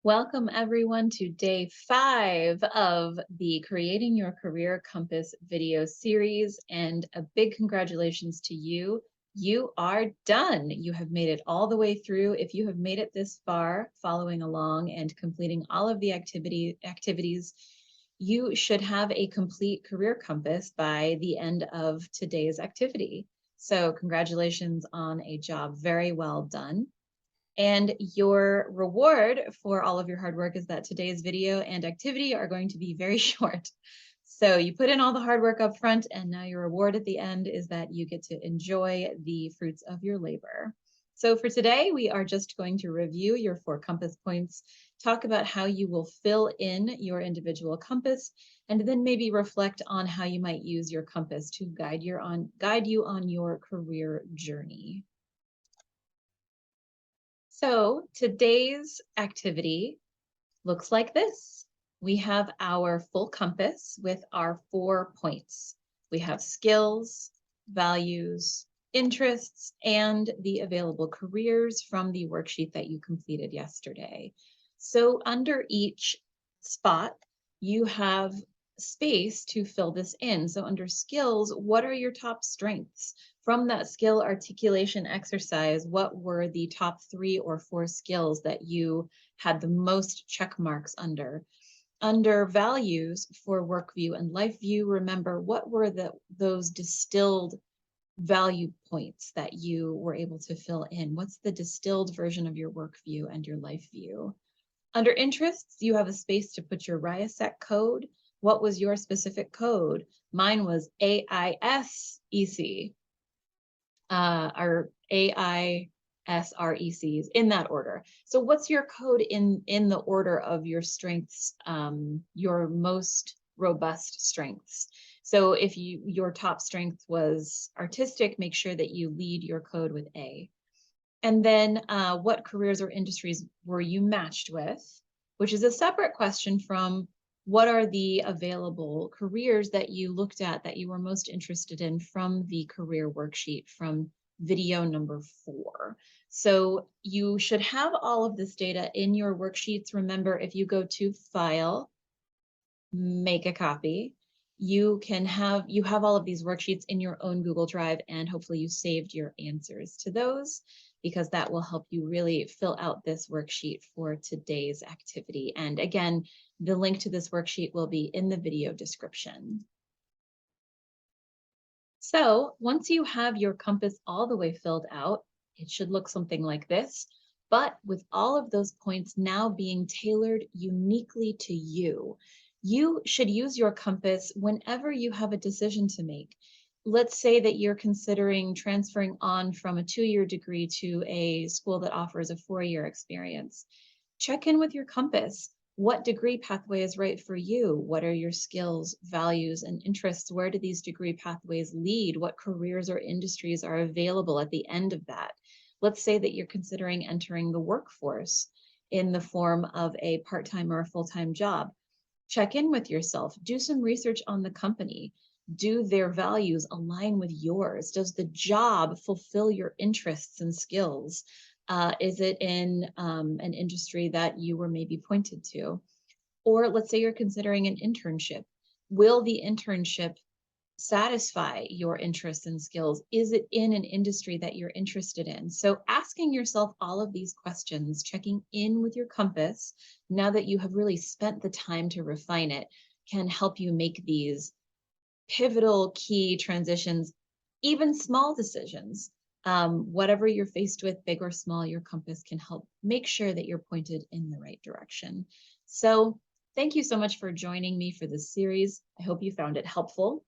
Welcome everyone to day 5 of the Creating Your Career Compass video series, and a big congratulations to you. You are done. You have made it all the way through. If you have made it this far, following along and completing all of the activities, you should have a complete career compass by the end of today's activity. So congratulations on a job very well done. And your reward for all of your hard work is that today's video and activity are going to be very short. So you put in all the hard work up front, and now your reward at the end is that you get to enjoy the fruits of your labor. So for today, we are just going to review your 4 compass points, talk about how you will fill in your individual compass, and then maybe reflect on how you might use your compass to guide you on your career journey. So today's activity looks like this. We have our full compass with our 4 points. We have skills, values, interests, and the available careers from the worksheet that you completed yesterday. So under each spot, you have space to fill this in. So under skills, what are your top strengths? From that skill articulation exercise, what were the top 3 or 4 skills that you had the most check marks under? Under values for work view and life view, remember what were those distilled value points that you were able to fill in? What's the distilled version of your work view and your life view? Under interests, you have a space to put your RIASEC code. What was your specific code? Mine was AISEC. Our AISRECs in that order. So what's your code in the order of your strengths, your most robust strengths? So if your top strength was artistic, make sure that you lead your code with A. And then what careers or industries were you matched with, which is a separate question from what are the available careers that you looked at that you were most interested in from the career worksheet from video number 4. So you should have all of this data in your worksheets. Remember, if you go to File, Make a Copy, you have all of these worksheets in your own Google Drive, and hopefully you saved your answers to those, because that will help you really fill out this worksheet for today's activity. And again, the link to this worksheet will be in the video description. So once you have your compass all the way filled out, it should look something like this, but with all of those points now being tailored uniquely to you. You should use your compass whenever you have a decision to make. Let's say that you're considering transferring on from a 2-year degree to a school that offers a 4-year experience. Check in with your compass. What degree pathway is right for you? What are your skills, values, and interests? Where do these degree pathways lead? What careers or industries are available at the end of that? Let's say that you're considering entering the workforce in the form of a part-time or a full-time job. Check in with yourself. Do some research on the company. Do their values align with yours? Does the job fulfill your interests and skills? Is it in an industry that you were maybe pointed to? Or let's say you're considering an internship. Will the internship satisfy your interests and skills? Is it in an industry that you're interested in? So asking yourself all of these questions, checking in with your compass, now that you have really spent the time to refine it, can help you make these pivotal key transitions, even small decisions. Whatever you're faced with, big or small, your compass can help make sure that you're pointed in the right direction. So thank you so much for joining me for this series. I hope you found it helpful.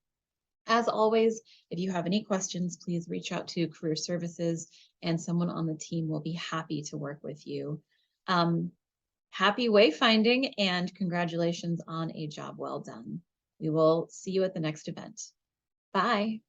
As always, if you have any questions, please reach out to Career Services and someone on the team will be happy to work with you. Happy wayfinding and congratulations on a job well done. We will see you at the next event. Bye.